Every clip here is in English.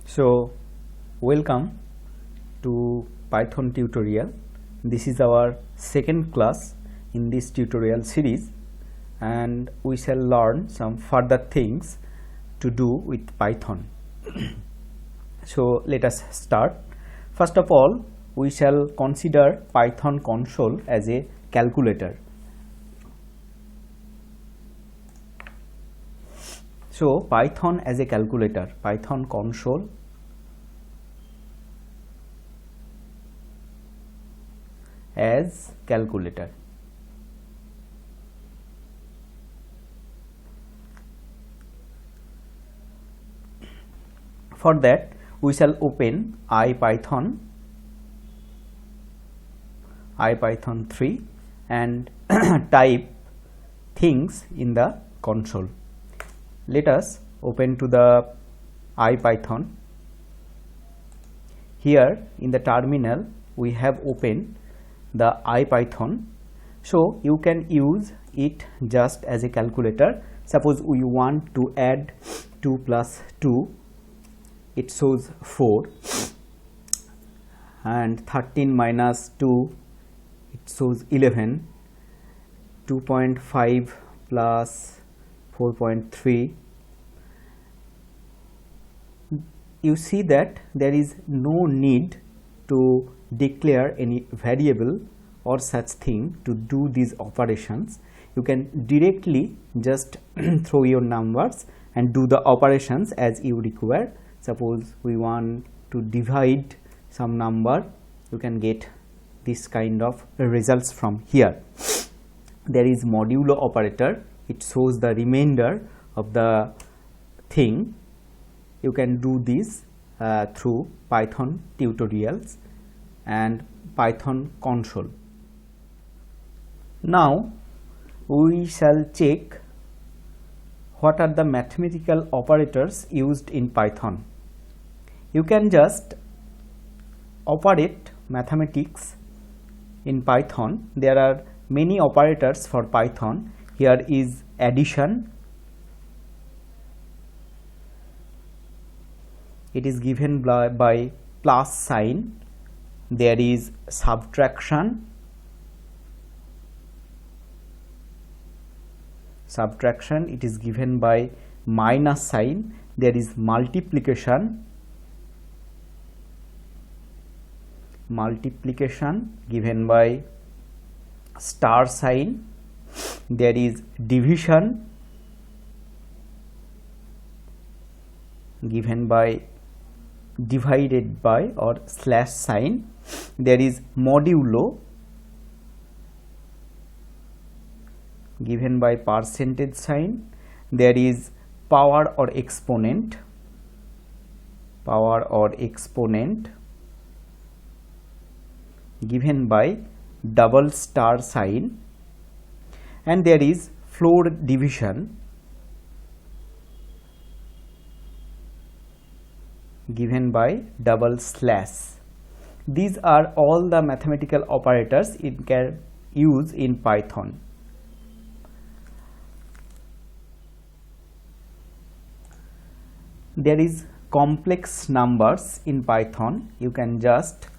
So welcome to Python tutorial. This is our second class in this tutorial series, and we shall learn some further things to do with Python. So let us start. First of all, we shall consider Python console as a calculator. So Python as a calculator, Python console as calculator. For that, we shall open IPython 3 and type things in the console. Let us open to the IPython. Here in the terminal we have opened the IPython, so you can use it just as a calculator. Suppose we want to add 2 plus 2, it shows 4, and 13 minus 2, it shows 11, 2.5 plus 4.3. You see that there is no need to declare any variable or such thing to do these operations. You can directly just throw your numbers and do the operations as you require. Suppose we want to divide some number, you can get this kind of results from here. There is modulo operator, it shows the remainder of the thing. You can do this through Python tutorials and Python console. Now we shall check what are the mathematical operators used in Python. You can just operate mathematics in Python. There are many operators for Python. Here is addition, it is given by plus sign. There is subtraction, it is given by minus sign. There is multiplication, given by star sign. There is division, given by divided by or slash sign. There is modulo, given by percentage sign. There is power or exponent, given by double star sign. And there is floor division, given by double slash. These are all the mathematical operators it can use in Python. There is complex numbers in Python. You can just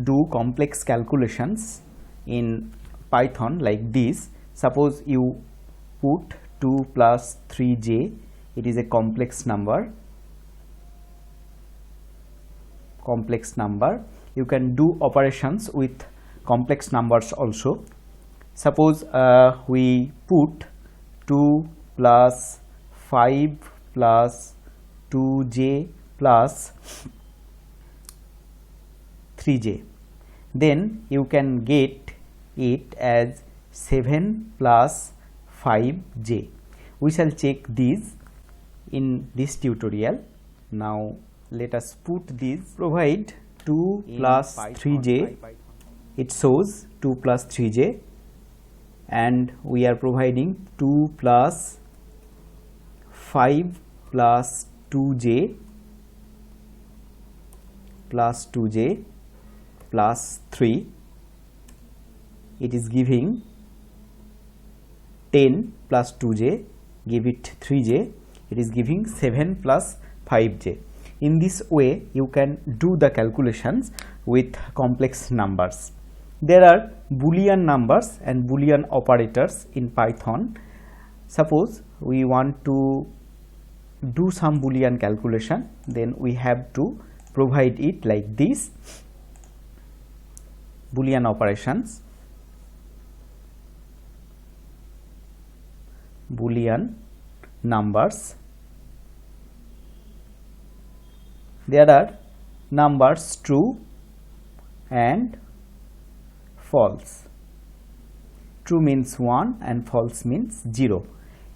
do complex calculations in Python like this. Suppose you put 2 plus 3j, it is a complex number. You can do operations with complex numbers also. Suppose we put 2 plus 5 plus 2j plus 3j, then you can get it as 7 plus 5j. We shall check these in this tutorial. Now let us put this. Provide 2 plus 3j, it shows 2 plus 3j, and we are providing 2 plus 5 plus 2j plus 3, it is giving 10 plus 2j, give it 3j, it is giving 7 plus 5j. in this way you can do the calculations with complex numbers. There are Boolean numbers and Boolean operators in Python. Suppose we want to do some Boolean calculation, then we have to provide it like this: Boolean operations, Boolean numbers. There are numbers true and false. True means 1 and false means 0.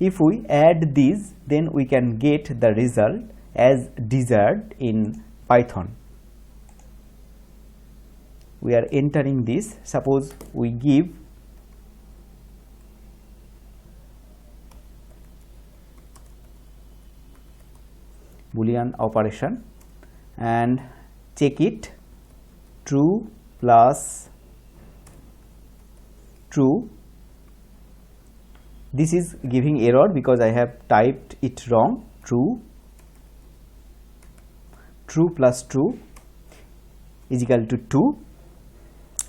If we add these, then we can get the result as desired in Python. We are entering this. Suppose we give Boolean operation and check it: true plus true. This is giving error because I have typed it wrong. True plus true is equal to 2,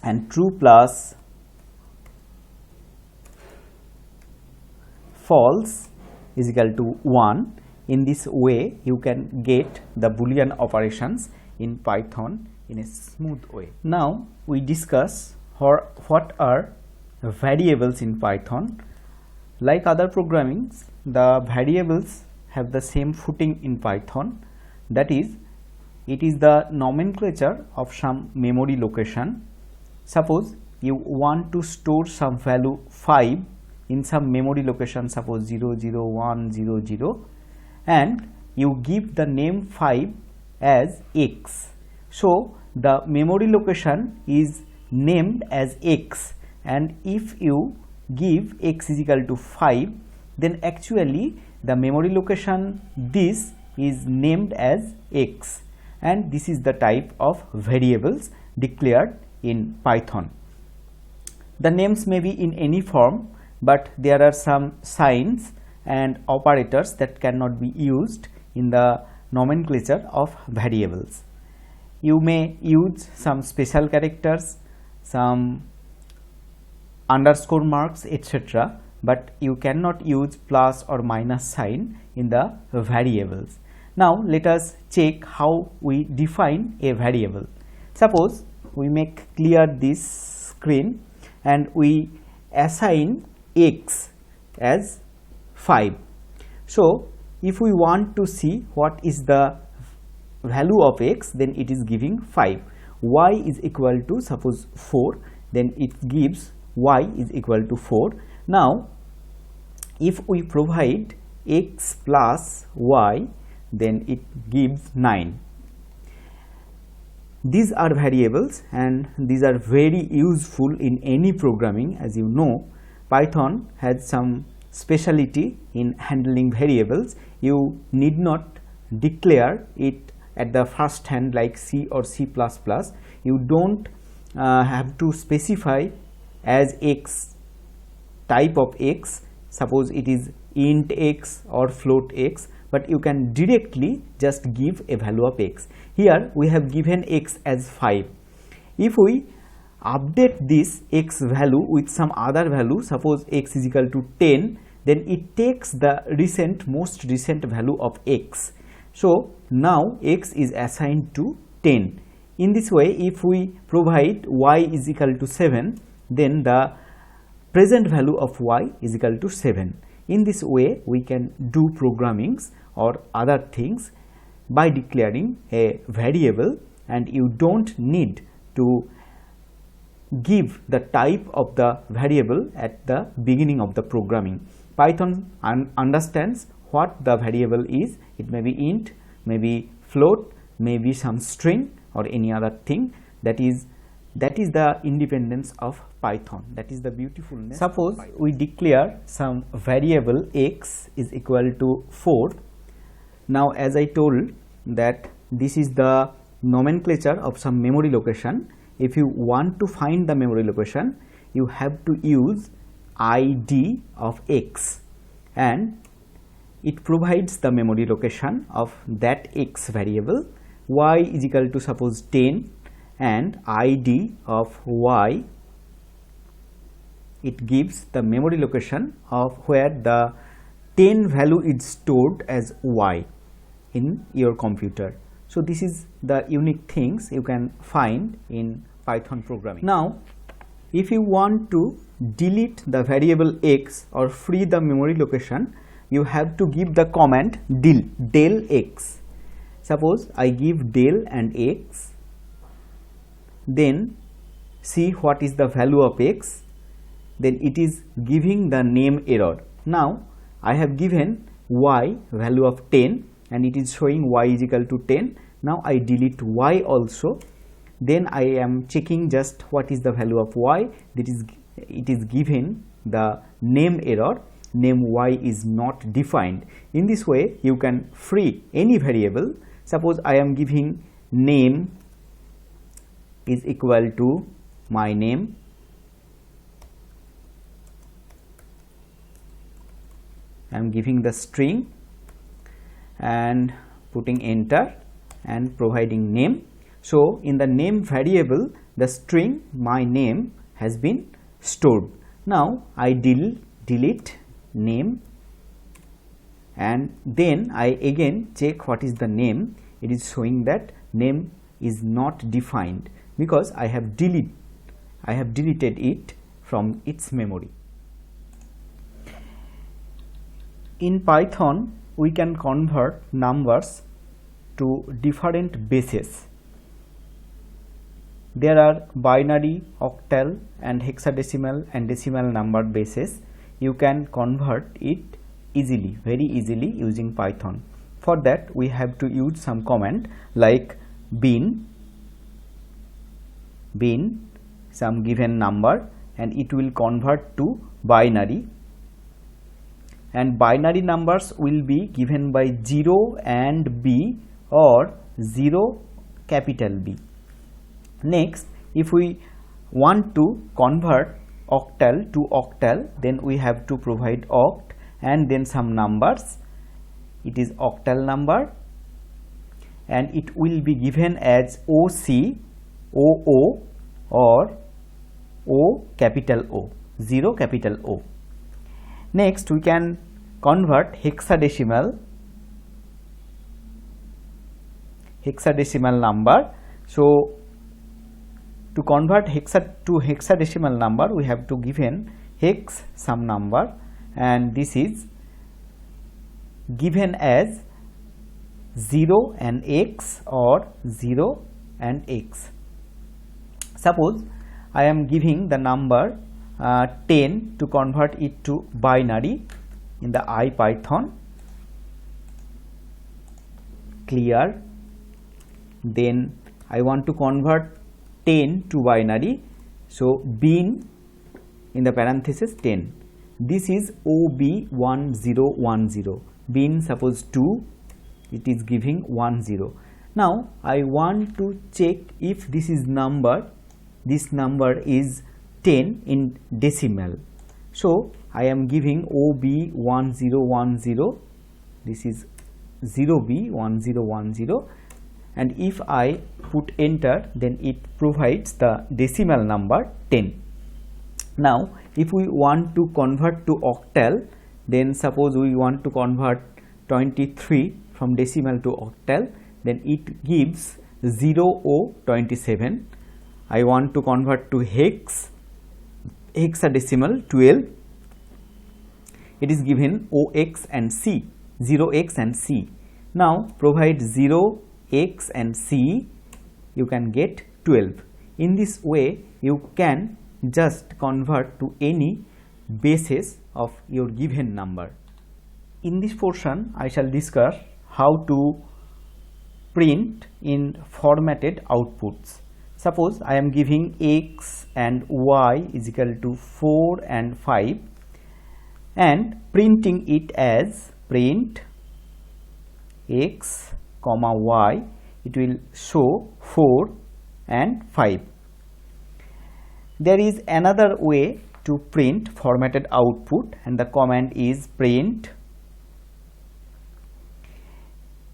and true plus false is equal to 1. In this way you can get the Boolean operations in Python in a smooth way. Now we discuss what are variables in Python. Like other programmings, the variables have the same footing in Python. That is, it is the nomenclature of some memory location. Suppose you want to store some value 5 in some memory location, suppose 0, 0, 1, 0, 0, and you give the name 5 as x. So the memory location is named as x, and if you give x is equal to 5, then actually the memory location this is named as x, and this is the type of variables declared in Python. The names may be in any form, but there are some signs and operators that cannot be used in the nomenclature of variables. You may use some special characters, some underscore marks, etc., but you cannot use plus or minus sign in the variables. Now let us check how we define a variable. Suppose we make clear this screen and we assign x as 5. So if we want to see what is the value of x, then it is giving 5. Y is equal to suppose 4, then it gives y is equal to 4. Now if we provide x plus y, then it gives 9. These are variables and these are very useful in any programming. As you know, Python has some speciality in handling variables. You need not declare it at the first hand like C or C++. You don't have to specify as x type of x, suppose it is int x or float x, but you can directly just give a value of x. Here we have given x as 5. If we update this x value with some other value, suppose x is equal to 10, then it takes the most recent value of x. So now x is assigned to 10. In this way, if we provide y is equal to 7, then the present value of y is equal to 7. In this way we can do programmings or other things by declaring a variable, and you don't need to give the type of the variable at the beginning of the programming. Python understands what the variable is. It may be int, maybe float, maybe some string or any other thing. That is the independence of Python. That is the beautifulness. Suppose we declare some variable x is equal to 4. Now as I told that this is the nomenclature of some memory location. If you want to find the memory location, you have to use id of x, and it provides the memory location of that x variable. Y is equal to suppose 10 and id of y, it gives the memory location of where the 10 value is stored as y in your computer. So this is the unique things you can find in Python programming. Now if you want to delete the variable x or free the memory location, you have to give the command del x. Suppose I give del and x, then see what is the value of x, then it is giving the name error. Now I have given y value of 10 and it is showing y is equal to 10. Now I delete y also, then I am checking just what is the value of y, that is it is given the name error, name y is not defined. In this way you can free any variable. Suppose I am giving name is equal to my name, I am giving the string and putting enter and providing name. So in the name variable the string my name has been stored. Now I delete name and then I again check what is the name. It is showing that name is not defined because I have deleted it from its memory. In Python we can convert numbers to different bases. There are binary, octal and hexadecimal and decimal number bases. You can convert it easily, very easily using Python. For that we have to use some command like bin some given number and it will convert to binary, and binary numbers will be given by 0 and b or 0 capital B. Next, if we want to convert octal to octal, then we have to provide oct and then some numbers. It is octal number and it will be given as OC, OO or O capital O, 0 capital O. Next we can convert hexadecimal number. So to convert hexadecimal number we have to given hex some number and this is given as 0 and x or 0 and x. Suppose I am giving the number 10 to convert it to binary in the IPython, clear, then I want to convert 10 to binary, so bin in the parenthesis 10, this is OB1010, bin suppose 2, it is giving 10. Now I want to check if this number is 10 in decimal, so I am giving OB1010, this is 0B1010, and if I put enter then it provides the decimal number 10. Now if we want to convert to octal, then suppose we want to convert 23 from decimal to octal, then it gives 0O27. I want to convert to hexadecimal 12, it is given OX and C, 0x and C. Now provide 0x and C, you can get 12. In this way you can just convert to any basis of your given number. In this portion I shall discuss how to print in formatted outputs. Suppose I am giving x and y is equal to 4 and 5 and printing it as print x comma y, it will show 4 and 5. There is another way to print formatted output and the command is print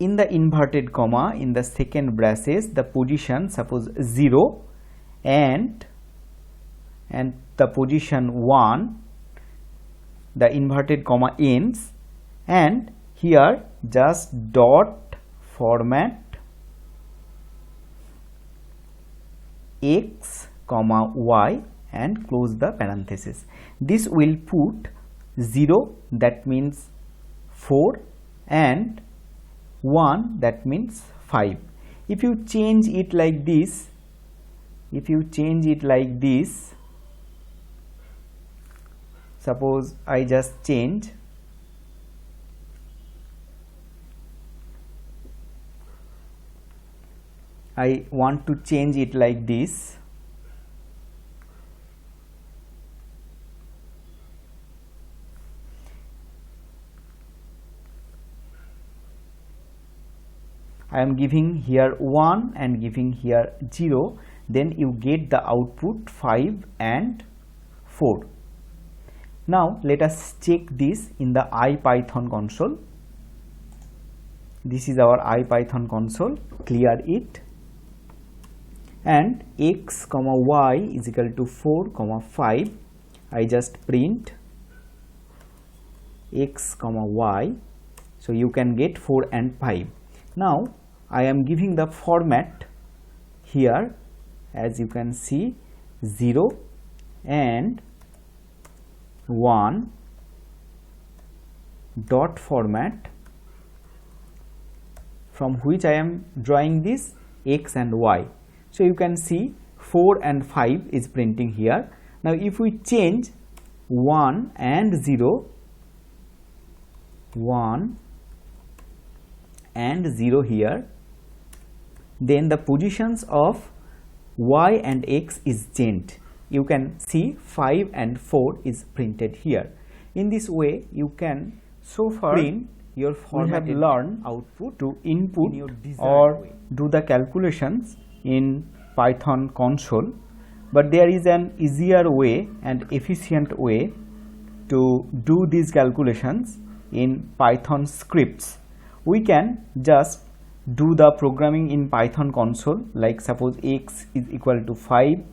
in the inverted comma, in the second braces, the position suppose 0 and the position 1, the inverted comma ends, and here just dot format x comma y and close the parenthesis. This will put 0, that means 4, and 1, that means 5. If you change it like this, suppose I just change I want to change it like this. I am giving here 1 and giving here 0, then you get the output 5 and 4. Now let us check this in the IPython console. This is our IPython console. Clear it, and x comma y is equal to 4 comma 5. I just print x comma y, so you can get 4 and 5. Now I am giving the format here, as you can see, 0 and 1 dot format, from which I am drawing this x and y. So you can see 4 and 5 is printing here. Now if we change 1 and 0, 1 and 0 here, then the positions of y and x is changed. You can see 5 and 4 is printed here. In this way you can print your formatted learned output to input or do the calculations in Python console. But there is an easier way and efficient way to do these calculations in Python scripts. We can just do the programming in Python console, like suppose x is equal to 5,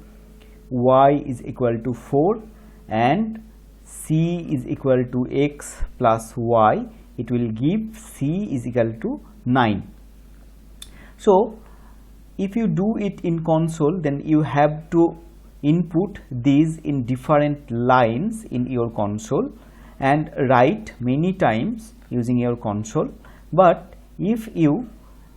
y is equal to 4, and c is equal to x plus y. It will give c is equal to 9. So if you do it in console, then you have to input these in different lines in your console and write many times using your console. But if you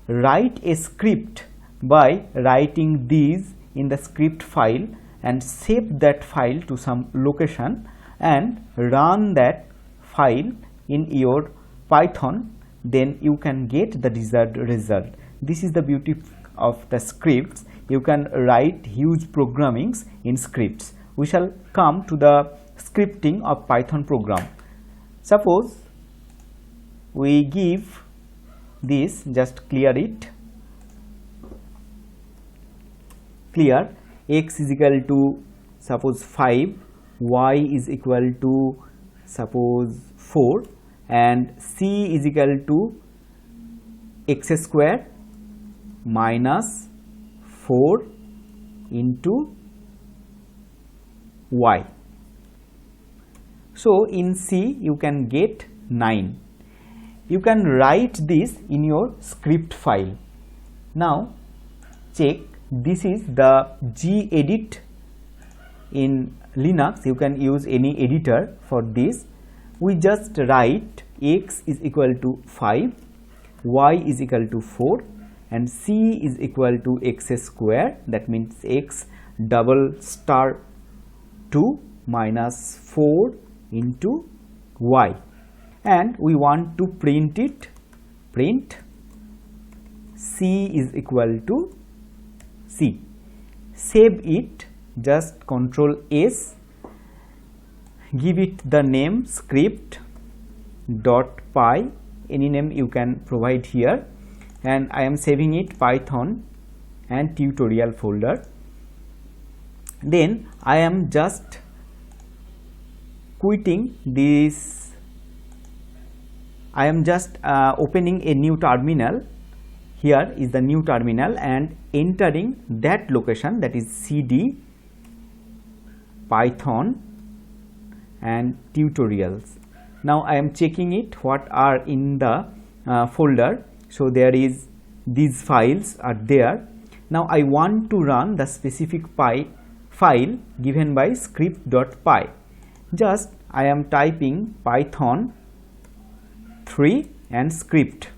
write a script by writing these in the script file and save that file to some location and run that file in your Python, then you can get the desired result. This is the beauty of the scripts. You can write huge programmings in scripts. We shall come to the scripting of Python program. Suppose we give this, just clear it, clear x is equal to suppose 5, y is equal to suppose 4, and c is equal to x square minus 4 into y. So in C you can get 9. You can write this in your script file. Now check, this is the gedit in Linux. You can use any editor for this. We just write x is equal to 5, y is equal to 4, and c is equal to x square, that means x double star 2 minus 4 into y, and we want to print it. Print c is equal to c. Save it, just Ctrl S, give it the name script.py, any name you can provide here, and I am saving it Python and tutorial folder. Then I am just quitting this I am just opening a new terminal. Here is the new terminal and entering that location, that is cd Python and tutorials. Now I am checking it what are in the folder. So there is these files are there. Now I want to run the specific file given by script.py. Just I am typing Python 3 and script.py.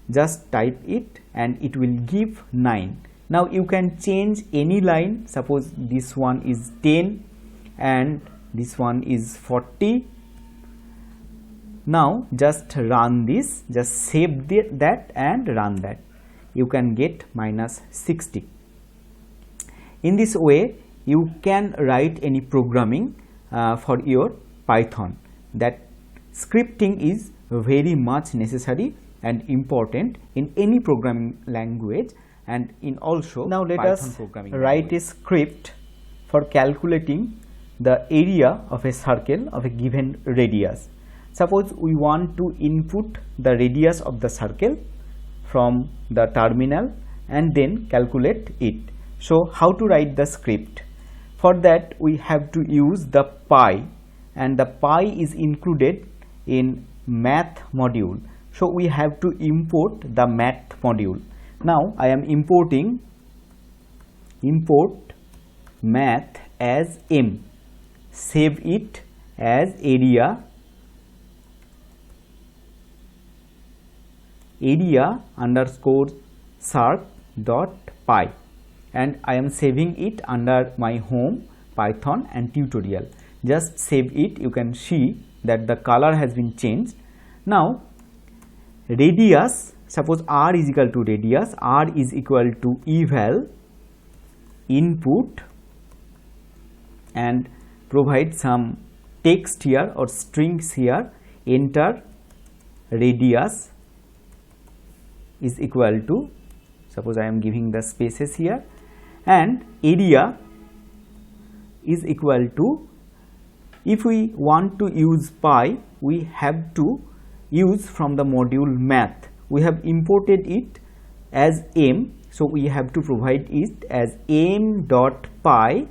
Just type it and it will give 9. Now you can change any line. Suppose this one is 10 and this one is 40. Now just run this, just save that and run that. You can get -60. In this way you can write any programming for your Python. That scripting is very much necessary and important in any programming language and in also now let Python us write a script for calculating the area of a circle of a given radius. Suppose we want to input the radius of the circle from the terminal and then calculate it. So how to write the script? For that we have to use the py, and the py is included in math module. So we have to import the math module. Now I am importing import math as m. Save it as area underscore circ.py, and I am saving it under my home Python and tutorial. Just save it. You can see that the color has been changed. Now radius, suppose r is equal to radius, r is equal to eval input and provide some text here or strings here. Enter radius is equal to, suppose I am giving the spaces here, and area is equal to, if we want to use pi we have to use from the module math. We have imported it as m, so we have to provide it as m.py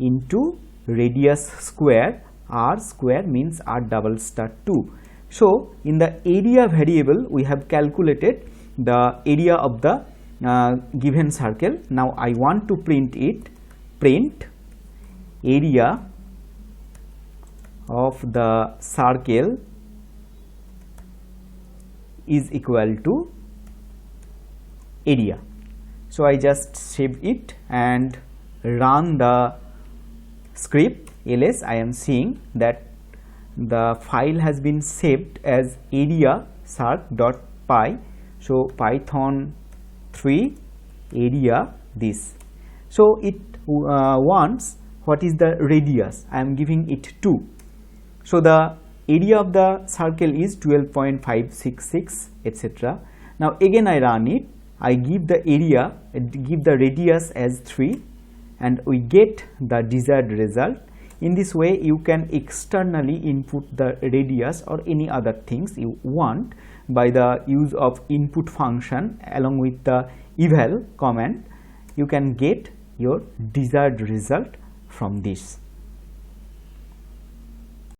into radius square. R square means r double star 2. So in the area variable we have calculated the area of the given circle. Now I want to print it. Print area of the circle is equal to area. So I just save it and run the script. ls I am seeing that the file has been saved as area circ.py. So Python 3 area this. So it wants what is the radius. I am giving it 2. So the area of the circle is 12.566 etc. Now again I run it. I give the area, give the radius as 3 and we get the desired result. In this way you can externally input the radius or any other things you want by the use of input function along with the eval command. You can get your desired result from this.